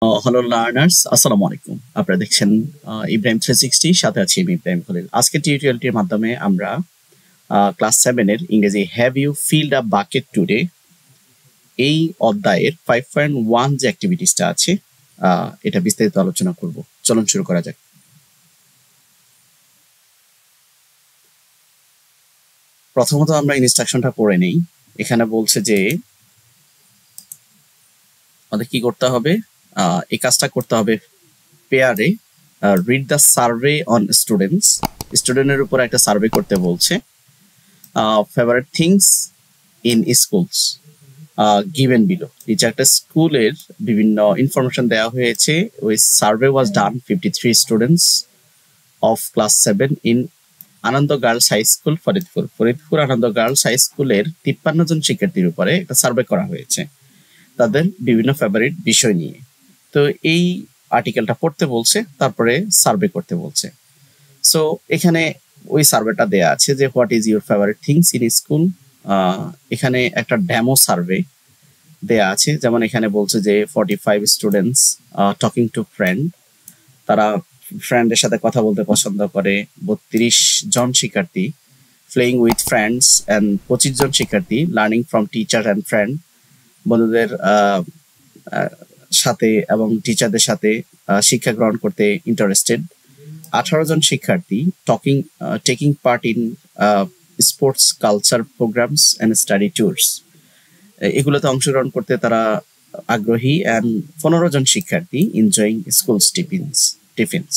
Hello learners, আসসালামু আলাইকুম। আপনারা দেখছেন ইব্রাহিম 360, সাথে আছি আমি ইব্রাহিম খলিল। আজকের টিউটোরিয়ালটির মাধ্যমে আমরা ক্লাস 7 এর ইংরেজি have you filled a bucket today এই অধ্যায়ের 5.1 যে অ্যাক্টিভিটিসটা আছে এটা বিস্তারিত আলোচনা করব। চলুন শুরু করা যাক। প্রথমত আমরা ইনস্ট্রাকশনটা পড়ে নেই। এখানে বলছে যে আমাদের কি করতে হবে, এই কাজটা করতে হবে পেয়ারে। Read the survey on students, স্টুডেন্টের উপর একটা সার্ভে করতে বলছে। Favourite things in schools given below, এই একটা স্কুলের বিভিন্ন ইনফরমেশন দেওয়া হয়েছে। ওই survey was done 53 students of class 7 in Ananda girls high school Faridpur Ananda girls high স্কুলের 53 জন শিক্ষার্থীর উপরে একটা সার্ভে করা হয়েছে তাদের বিভিন্ন ফেভারিট বিষয় নিয়ে। তো এই আর্টিকেলটা পড়তে বলছে, তারপরে সার্ভে করতে বলছে। সো এখানে ওই সার্ভেটা দেয়া আছে যে what is your favourite things in school. এখানে একটা ডেমো সার্ভে দেয়া আছে, যেমন এখানে বলছে যে 45 স্টুডেন্টস টকিং টু ফ্রেন্ড, তারা ফ্রেন্ডের সাথে কথা বলতে পছন্দ করে। 32 জন শিক্ষার্থী প্লেইং উইথ ফ্রেন্ডস অ্যান্ড 25 জন শিক্ষার্থী learning from teacher and friend, বন্ধুদের সাথে এবং টিচারদের সাথে শিক্ষা গ্রহণ করতে ইন্টারেস্টেড। 18 জন শিক্ষার্থী taking part in sports culture programs and study tours, এগুলোতে অংশগ্রহণ করতে তারা আগ্রহী। অ্যান্ড 15 জন শিক্ষার্থী এনজয়িং স্কুল টিফিনস।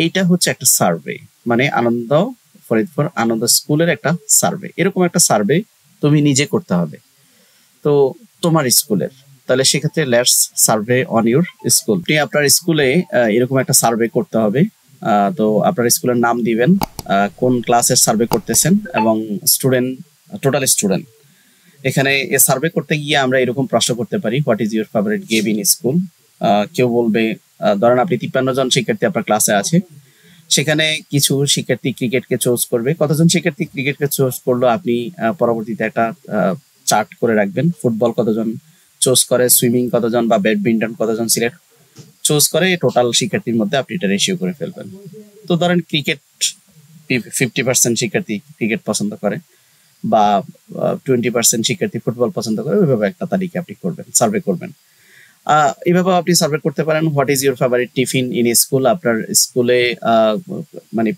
এইটা হচ্ছে একটা সার্ভে, মানে ফরিদপুর আনন্দ স্কুলের একটা সার্ভে। এরকম একটা সার্ভে তুমি নিজে করতে হবে তো তোমার স্কুলের। তাহলে সেক্ষেত্রে let's survey on your school. আপনি আপনার স্কুলে এরকম একটা সার্ভে করতে হবে। তো আপনার স্কুলের নাম দিবেন, কোন ক্লাসের সার্ভে করতেছেন এবং টোটাল স্টুডেন্ট। এখানে সার্ভে করতে গিয়ে আমরা এরকম প্রশ্ন করতে পারি, what is your favourite game in school. কেউ বলবে, ধরেন আপনি 53 জন শিক্ষার্থী আপনার ক্লাসে আছে, সেখানে কিছু শিক্ষার্থী ক্রিকেটকে চুজ করবে। কতজন শিক্ষার্থী ক্রিকেটকে চুজ করলো আপনি পরবর্তীতে একটা চার্ট করে রাখবেন। ফুটবল কতজন চুজ করে, সুইমিং কতজন বা ব্যাডমিন্টন কতজন সিলেক্ট চুজ করে, টোটাল শিক্ষার্থীর মধ্যে আপনি এটা রেশিও করে ফেলবেন। তো ধরেন ক্রিকেট 50% শিক্ষার্থী ক্রিকেট পছন্দ করে বা 20% শিক্ষার্থী ফুটবল পছন্দ করে, ওইভাবে একটা তালিকা আপনি করবেন, সার্ভে করবেন। এইভাবে আপনি সার্ভে করতে পারেন। What is your favourite tiffin in school, আপনার স্কুলে মানে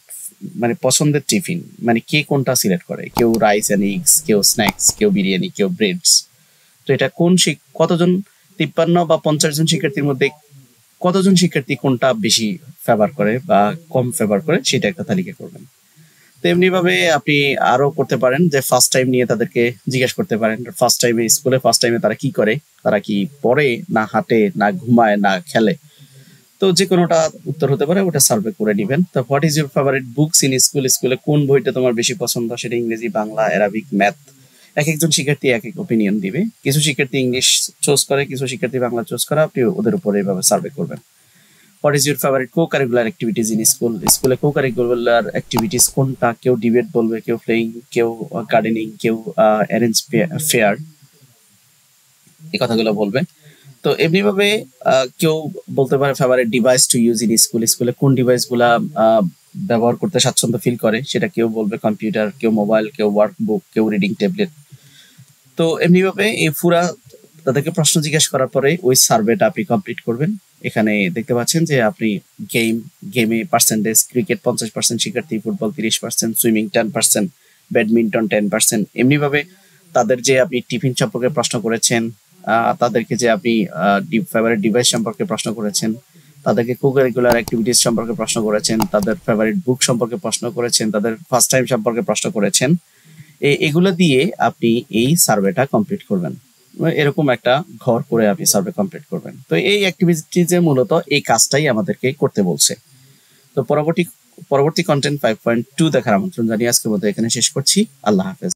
মানে পছন্দের টিফিন, মানে কে কোনটা সিলেক্ট করে। কেউ রাইস এন্ড এগস, কেউ স্ন্যাক্স, কেউ বিরিয়ানি, কেউ ব্রেডস। তো এটা কতজন 53 বা 50 জন শিক্ষার্থীর মধ্যে কতজন শিক্ষার্থী কোনটা বেশি ফেভার করে বা কম ফেভার করে, সেটা একটা তালিকা করবেন। তো এমনি ভাবে আপনি আরো করতে পারেন যে ফার্স্ট টাইম নিয়ে তাদেরকে জিজ্ঞেস করতে পারেন, ফার্স্ট টাইমে তারা কি করে, তারা কি পড়ে না হাঁটে না ঘুমায় না খেলে। তো যে কোনোটা উত্তর হতে পারে, ওটা সার্ভে করে নেবেন। তো what is your favourite books in school, স্কুলে কোন বইটা তোমার বেশি পছন্দ, সেটা ইংরেজি, বাংলা, অ্যারাবিক, ম্যাথ। এক একজন শিক্ষার্থী এক এক ওপিনিয়ন দিবে। কিছু শিক্ষার্থী ইংলিশ চুজ করে, কিছু শিক্ষার্থী বাংলা চুজ করে। আপনি ওদের উপরে এভাবে সার্ভে করবেন। What is your favourite co curricular activities in school, স্কুলে কো কারিকুলার অ্যাক্টিভিটিস কোনটা। কেউ ডিবেট বলবে, কেউ প্লেইং, কেউ গার্ডেনিং, কেউ অ্যারেঞ্জ ফেয়ার, এই কথাগুলো বলবে। তো এমনি ভাবে কেউ বলতে পারে favourite device to use in school, স্কুলে কোন ডিভাইস গুলা ব্যবহার করতে স্বাচ্ছন্দ্য ফিল করে, সেটা কেউ বলবে কম্পিউটার, কেউ মোবাইল, কেউ ওয়ার্কবুক, কেউ রিডিং ট্যাবলেট। তো এমনি ভাবে এই পুরা তাদেরকে প্রশ্ন জিজ্ঞাসা করার পরে ওই সার্ভেটা আপনি কমপ্লিট করবেন। এখানে দেখতে পাচ্ছেন যে আপনি গেমে পার্সেন্টেজ, ক্রিকেট 50% শিক্ষার্থী, ফুটবল 30%, সুইমিং 10%, ব্যাডমিন্টন 10%। এমনি ভাবে তাদের যে আপনি টিফিন সম্পর্কে প্রশ্ন করেছেন, তাদেরকে যে আপনি ফেভারিট ডিভাইস সম্পর্কে প্রশ্ন করেছেন, তাদেরকে কো কারিকুলার অ্যাক্টিভিটিস সম্পর্কে প্রশ্ন করেছেন, তাদের ফেভারিট বুক সম্পর্কে প্রশ্ন করেছেন, তাদের ফার্স্ট টাইম সম্পর্কে প্রশ্ন করেছেন। এগুলো দিয়ে আপনি এই সার্ভেটা কমপ্লিট করবেন। এরকম একটা ঘর করে আপনি সার্ভে কমপ্লিট করবেন। তো এই অ্যাক্টিভিটিজে মূলত এই কাজটাই আমাদেরকে করতে বলছে। তো পরবর্তী কন্টেন্ট 5.2 দেখার আমন্ত্রণ জানিয়ে আজকের মতো এখানে শেষ করছি। আল্লাহ হাফেজ।